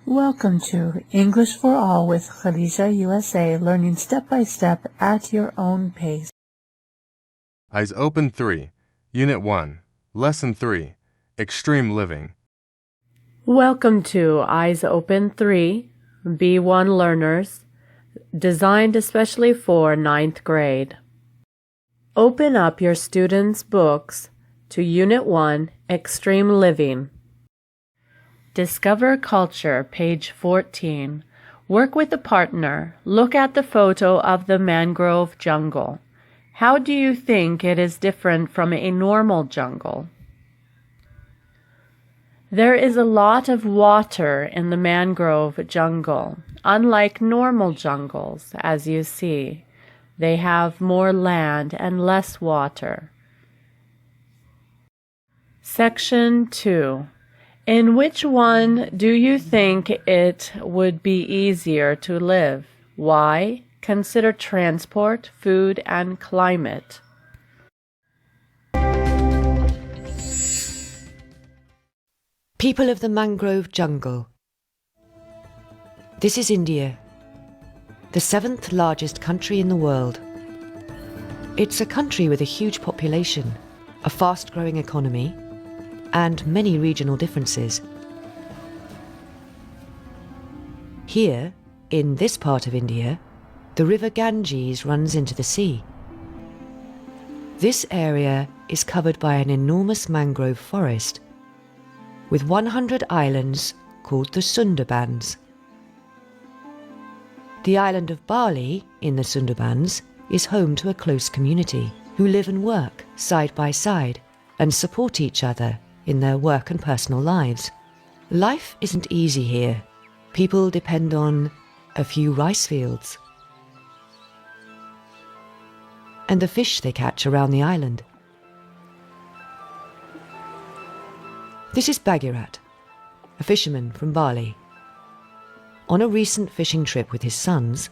Welcome to English for All with Khadija USA, learning step by step at your own pace. Eyes Open 3, Unit 1, Lesson 3, Extreme Living. Welcome to Eyes Open 3, B1 learners, designed especially for 9th grade. Open up your students' books to Unit 1, Extreme Living. Discover Culture, page 14. Work with a partner. Look at the photo of the mangrove jungle. How do you think it is different from a normal jungle? There is a lot of water in the mangrove jungle. Unlike normal jungles, as you see, they have more land and less water. Section 2. In which one do you think it would be easier to live? Why? Consider transport, food, and climate. People of the Mangrove Jungle. This is India, the 7th largest country in the world. It's a country with a huge population, a fast-growing economy, and many regional differences. Here, in this part of India, the river Ganges runs into the sea. This area is covered by an enormous mangrove forest, with 100 islands called the Sundarbans. The island of Bali, in the Sundarbans, is home to a close community who live and work side by side and support each other in their work and personal lives. Life isn't easy here. People depend on a few rice fields and the fish they catch around the island. This is Bhagirat, a fisherman from Bali. On a recent fishing trip with his sons,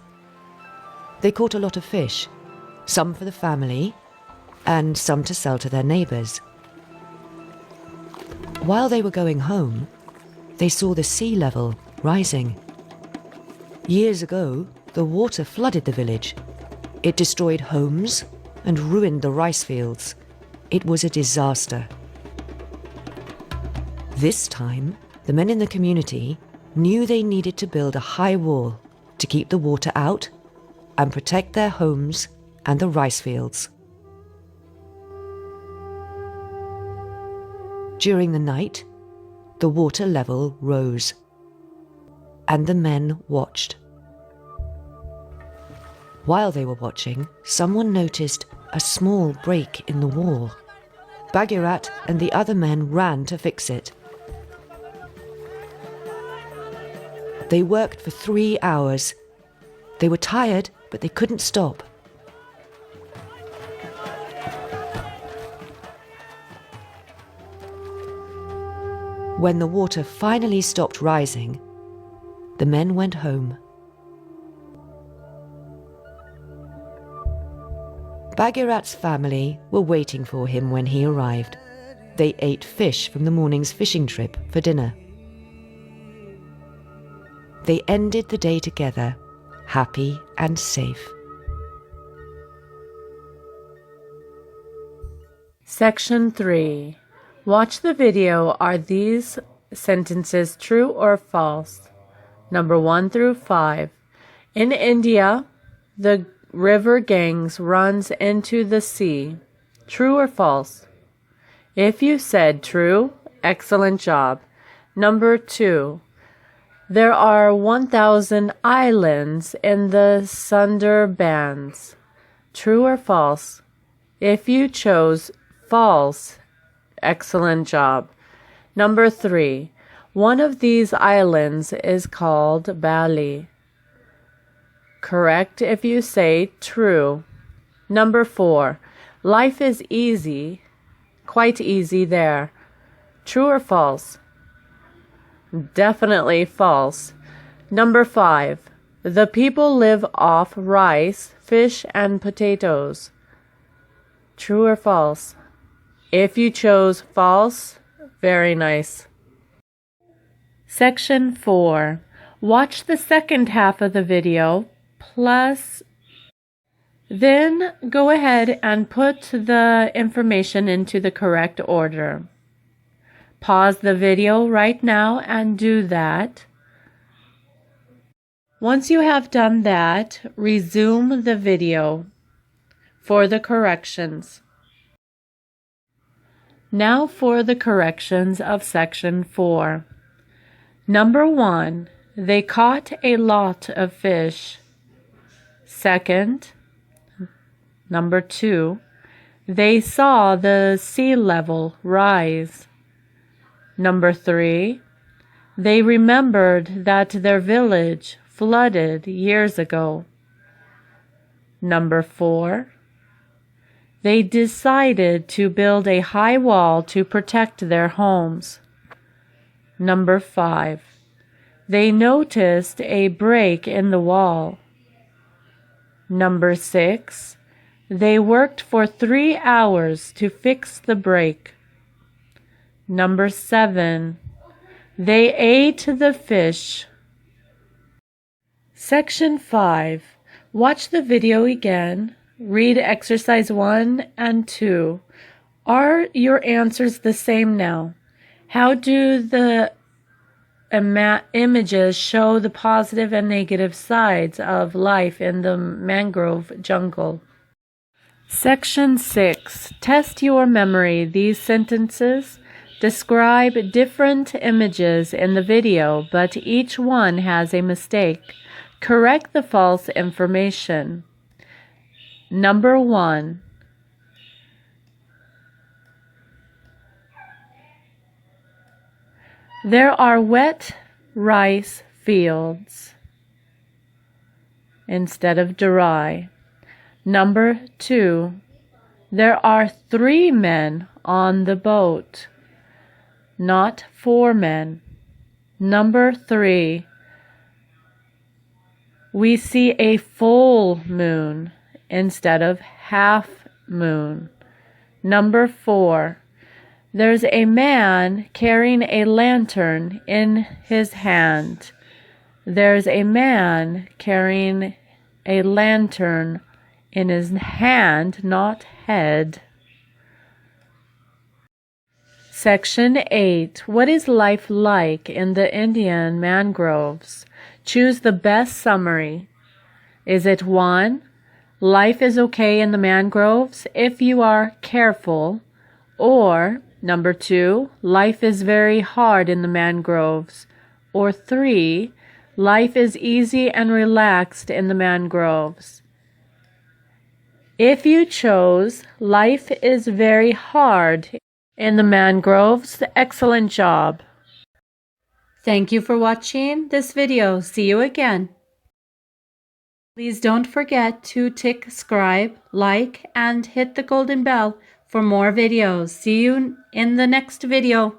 they caught a lot of fish, some for the family and some to sell to their neighbours. While they were going home, they saw the sea level rising. Years ago, the water flooded the village. It destroyed homes and ruined the rice fields. It was a disaster. This time, the men in the community knew they needed to build a high wall to keep the water out and protect their homes and the rice fields. During the night, the water level rose, and the men watched. While they were watching, someone noticed a small break in the wall. Bhagirat and the other men ran to fix it. They worked for 3 hours. They were tired, but they couldn't stop. When the water finally stopped rising, the men went home. Bhagirat's family were waiting for him when he arrived. They ate fish from the morning's fishing trip for dinner. They ended the day together, happy and safe. Section 3. Watch the video. Are these sentences true or false? Number 1 through 5. In India, the river Ganges runs into the sea. True or false? If you said true, excellent job. Number 2. There are 1,000 islands in the Sundarbans. True or false? If you chose false, excellent job. Number 3. One of these islands is called Bali. Correct if you say true. Number 4. Life is easy, quite easy there. True or false? Definitely false. Number 5. The people live off rice, fish, and potatoes. True or false? If you chose false, very nice. Section 4. Watch the second half of the video, then go ahead and put the information into the correct order. Pause the video right now and do that. Once you have done that, resume the video for the corrections. Now for the corrections of Section 4. Number 1, they caught a lot of fish. Second, number 2, they saw the sea level rise. Number 3, they remembered that their village flooded years ago. Number 4, they decided to build a high wall to protect their homes. Number 5, they noticed a break in the wall. Number 6, they worked for 3 hours to fix the break. Number 7, they ate the fish. Section 5. Watch the video again. Read exercise 1 and 2. Are your answers the same now? How do the images show the positive and negative sides of life in the mangrove jungle? Section 6. Test your memory. These sentences describe different images in the video, but each one has a mistake. Correct the false information. Number 1. There are wet rice fields instead of dry. Number 2. There are 3 men on the boat, not 4 men. Number 3. We see a full moon instead of half moon. Number 4. There's a man carrying a lantern in his hand. There's a man carrying a lantern in his hand, not head. Section 8. What is life like in the Indian mangroves? Choose the best summary. Is it 1? Life is okay in the mangroves if you are careful. Or, number 2, life is very hard in the mangroves. Or 3, life is easy and relaxed in the mangroves. If you chose life is very hard in the mangroves, excellent job. Thank you for watching this video. See you again. Please don't forget to tick subscribe, like, and hit the golden bell for more videos. See you in the next video.